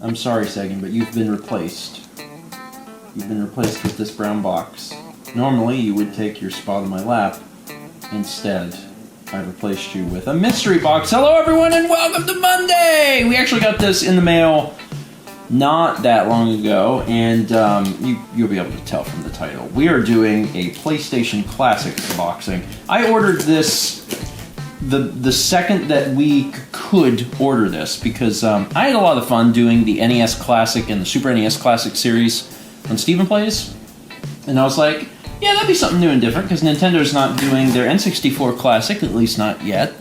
I'm sorry, Sagan, but you've been replaced. You've been replaced with this brown box. Normally, you would take your spot on my lap. Instead, I replaced you with a mystery box. Hello, everyone, and welcome to Monday! We actually got this in the mail not that long ago, and you'll be able to tell from the title. We are doing a PlayStation Classic unboxing. I ordered this the second that we could order this because I had a lot of fun doing the NES Classic and the Super NES Classic series on Steven Plays, and I was like, yeah, that'd be something new and different because Nintendo's not doing their N64 Classic, at least not yet.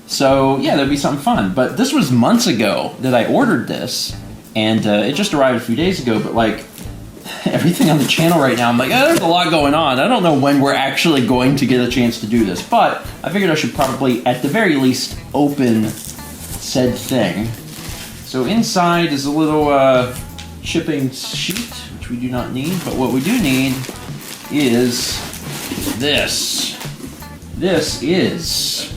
So yeah, that'd be something fun. But this was months ago that I ordered this, and it just arrived a few days ago, but like, everything on the channel right now, I'm like, there's a lot going on. I don't know when we're actually going to get a chance to do this, but I figured I should probably, at the very least, open said thing. So inside is a little shipping sheet, which we do not need, but what we do need is this. This is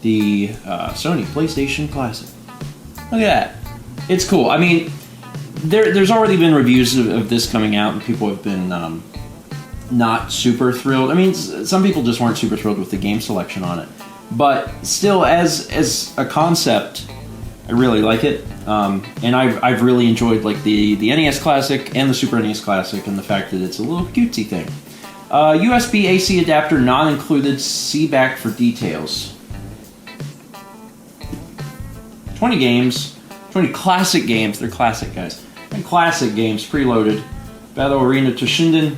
the Sony PlayStation Classic. Look at that. It's cool. I mean, there's already been reviews of this coming out, and people have been not super thrilled. I mean, some people just weren't super thrilled with the game selection on it. But still, as a concept, I really like it. And I've really enjoyed like the NES Classic and the Super NES Classic, and the fact that it's a little cutesy thing. USB AC adapter not included. See back for details. 20 games, 20 classic games. They're classic, guys. And classic games preloaded. Battle Arena Toshinden,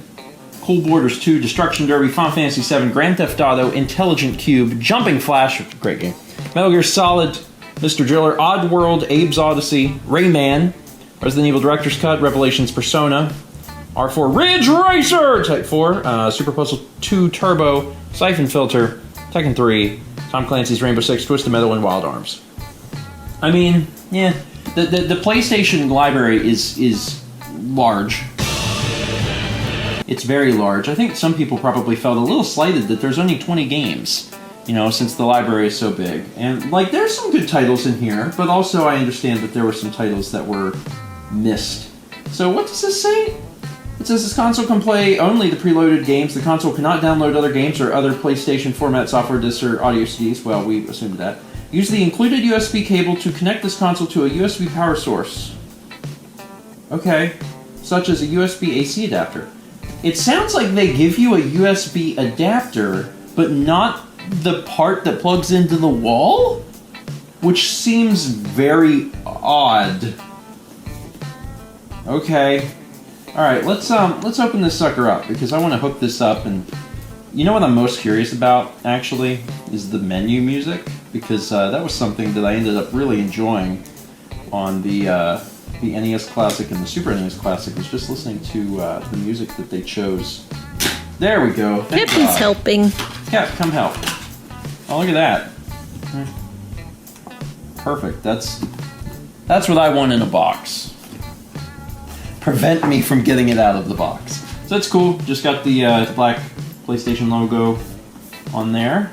Cool Borders 2, Destruction Derby, Final Fantasy 7, Grand Theft Auto, Intelligent Cube, Jumping Flash, great game. Metal Gear Solid, Mr. Driller, Oddworld, Abe's Odyssey, Rayman, Resident Evil Director's Cut, Revelations Persona, R4 Ridge Racer, Type 4, Super Puzzle 2 Turbo, Siphon Filter, Tekken 3, Tom Clancy's Rainbow Six, Twisted Metal, and Wild Arms. I mean, yeah, the PlayStation library is large. It's very large. I think some people probably felt a little slighted that there's only 20 games, you know, since the library is so big. And, like, there's some good titles in here, but also I understand that there were some titles that were missed. So what does this say? It says this console can play only the preloaded games. The console cannot download other games or other PlayStation format software discs or audio CDs. Well, we assumed that. Use the included USB cable to connect this console to a USB power source. Okay. Such as a USB AC adapter. It sounds like they give you a USB adapter, but not the part that plugs into the wall? Which seems very odd. Okay. Alright, let's open this sucker up, because I want to hook this up, and you know what I'm most curious about, actually, is the menu music, because that was something that I ended up really enjoying on the NES Classic and the Super NES Classic, was just listening to the music that they chose. There we go. Pippin's helping. Yeah, come help. Oh, look at that. Perfect. That's what I want in a box. Prevent me from getting it out of the box. So that's cool. Just got the black PlayStation logo on there.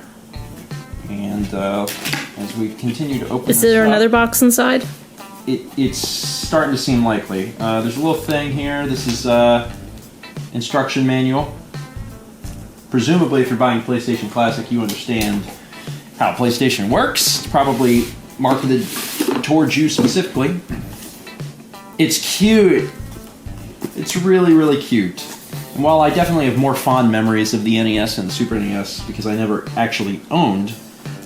And as we continue to open is there another box inside? It's starting to seem likely. There's a little thing here. This is instruction manual. Presumably, if you're buying PlayStation Classic, you understand how PlayStation works. It's probably marketed towards you specifically. It's cute. It's really, really cute. And while I definitely have more fond memories of the NES and the Super NES, because I never actually owned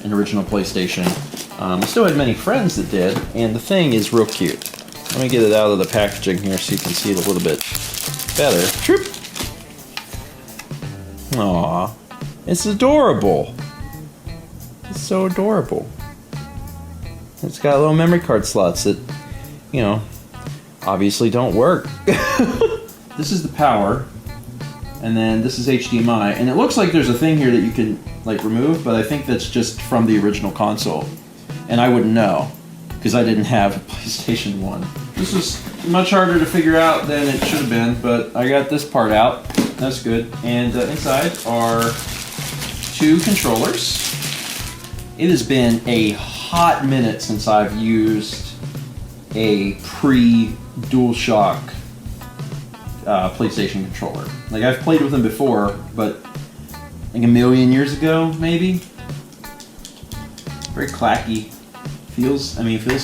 an original PlayStation, I still had many friends that did, and the thing is real cute. Let me get it out of the packaging here so you can see it a little bit better. Troop. Aww. It's adorable. It's so adorable. It's got little memory card slots that, you know, obviously don't work. This is the power, and then this is HDMI, and it looks like there's a thing here that you can, like, remove, but I think that's just from the original console. And I wouldn't know, because I didn't have a PlayStation 1. This was much harder to figure out than it should have been, but I got this part out. That's good. And inside are two controllers. It has been a hot minute since I've used a pre-DualShock PlayStation controller. Like, I've played with them before, but like a million years ago, maybe. Very clacky. Feels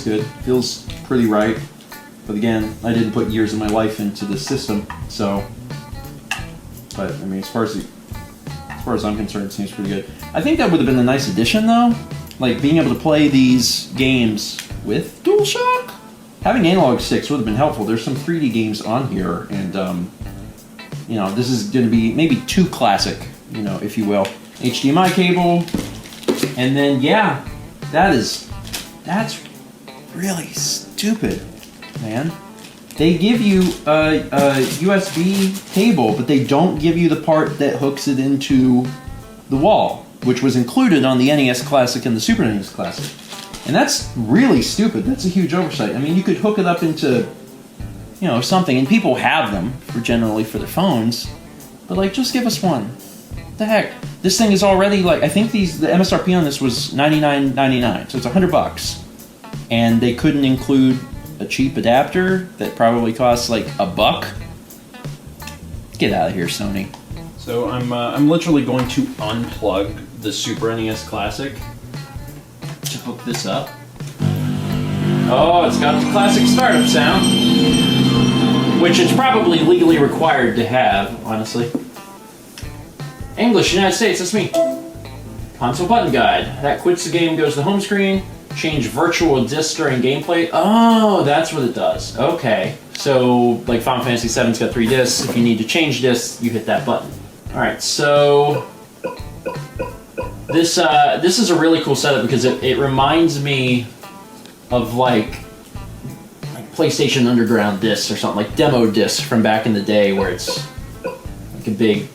good. Feels pretty right. But again, I didn't put years of my life into this system, so. But I mean, as far as I'm concerned, it seems pretty good. I think that would have been a nice addition, though. Like, being able to play these games with DualShock. Having analog sticks would have been helpful. There's some 3D games on here, and you know, this is going to be maybe too classic, you know, if you will. HDMI cable, and then yeah, that's really stupid, man. They give you a USB cable, but they don't give you the part that hooks it into the wall, which was included on the NES Classic and the Super NES Classic. And that's really stupid. That's a huge oversight. I mean, you could hook it up into, you know, something, and people have them generally for their phones, but like, just give us one. What the heck? This thing is already like, I think the MSRP on this was $99.99, so it's $100, and they couldn't include a cheap adapter that probably costs like $1. Get out of here, Sony. So I'm literally going to unplug the Super NES Classic to hook this up. Oh, it's got the classic startup sound, which it's probably legally required to have, honestly. English, United States, that's me. Console button guide. That quits the game, goes to the home screen. Change virtual discs during gameplay. Oh, that's what it does. Okay. So, like Final Fantasy VII's got 3 discs. If you need to change discs, you hit that button. Alright, so this is a really cool setup because it reminds me of like PlayStation Underground discs or something, like demo discs from back in the day where it's like a big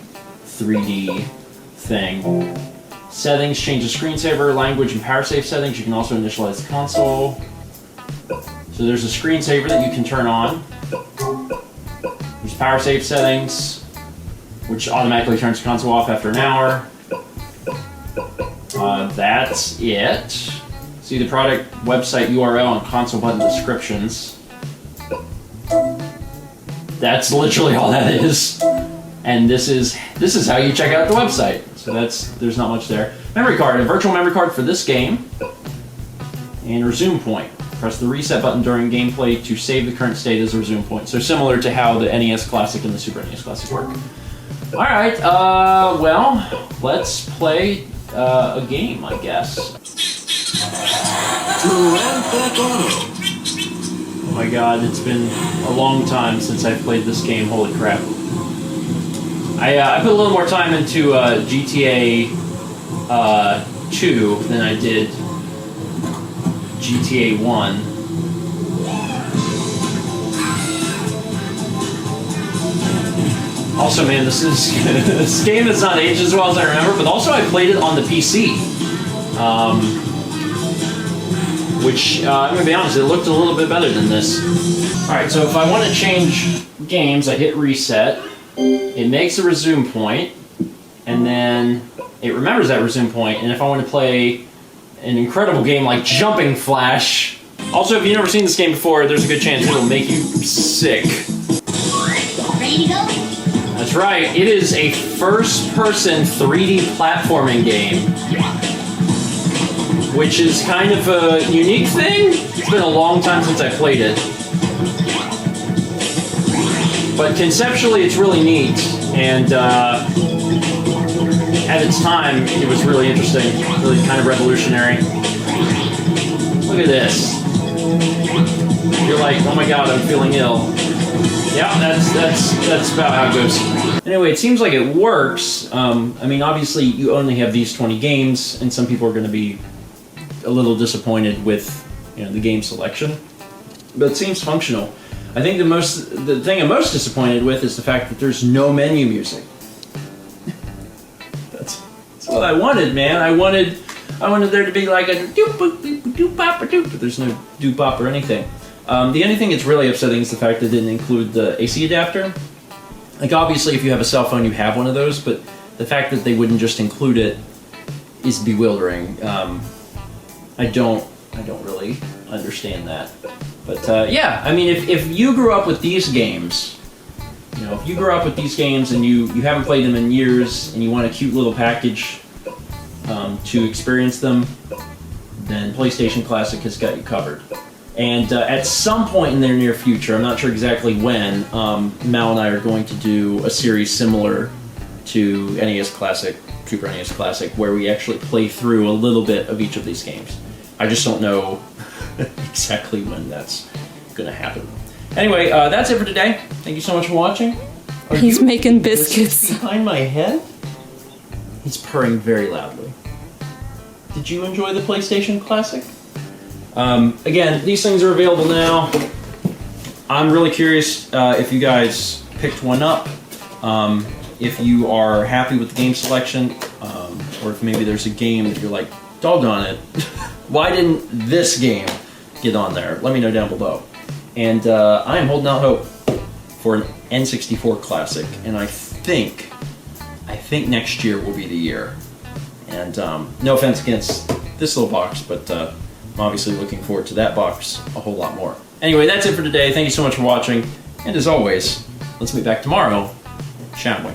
3D thing. Settings, change the screensaver, language, and power save settings. You can also initialize the console. So there's a screensaver that you can turn on. There's power save settings, which automatically turns the console off after an hour. That's it. See the product website URL and console button descriptions. That's literally all that is. And this is how you check out the website. So there's not much there. Memory card, a virtual memory card for this game. And resume point. Press the reset button during gameplay to save the current state as a resume point. So similar to how the NES Classic and the Super NES Classic work. Alright, well, let's play a game, I guess. Oh my god, it's been a long time since I've played this game, holy crap. I put a little more time into GTA 2 than I did GTA 1. Also, man, this game has not aged as well as I remember, but also I played it on the PC. Which, I'm gonna be honest, it looked a little bit better than this. Alright, so if I want to change games, I hit reset. It makes a resume point, and then it remembers that resume point, and if I want to play an incredible game like Jumping Flash... Also, if you've never seen this game before, there's a good chance it'll make you sick. Ready to go? That's right, it is a first-person 3D platforming game, which is kind of a unique thing. It's been a long time since I played it. But conceptually, it's really neat, and at its time, it was really interesting, really kind of revolutionary. Look at this. You're like, oh my god, I'm feeling ill. Yeah, that's about how it goes. Anyway, it seems like it works. I mean, obviously, you only have these 20 games, and some people are going to be a little disappointed with, you know, the game selection. But it seems functional. I think the thing I'm most disappointed with is the fact that there's no menu music. That's what I wanted, man. I wanted there to be like a doop-boop-doop-bop-a-doop, but there's no doop-bop or anything. The only thing that's really upsetting is the fact that it didn't include the AC adapter. Like, obviously, if you have a cell phone, you have one of those, but the fact that they wouldn't just include it is bewildering. I don't really understand that. But yeah, I mean, if you grew up with these games, you know, if you grew up with these games and you haven't played them in years and you want a cute little package to experience them, then PlayStation Classic has got you covered. And at some point in the near future, I'm not sure exactly when, Mal and I are going to do a series similar to NES Classic, Super NES Classic, where we actually play through a little bit of each of these games. I just don't know exactly when that's going to happen. Anyway, that's it for today. Thank you so much for watching. He's making biscuits. Behind my head? He's purring very loudly. Did you enjoy the PlayStation Classic? Again, these things are available now. I'm really curious if you guys picked one up, if you are happy with the game selection, or if maybe there's a game that you're like, doggone it, why didn't this game get on there? Let me know down below. And I am holding out hope for an N64 Classic, and I think next year will be the year. And no offense against this little box, but I'm obviously looking forward to that box a whole lot more. Anyway, that's it for today. Thank you so much for watching, and as always, let's meet back tomorrow, shan't we?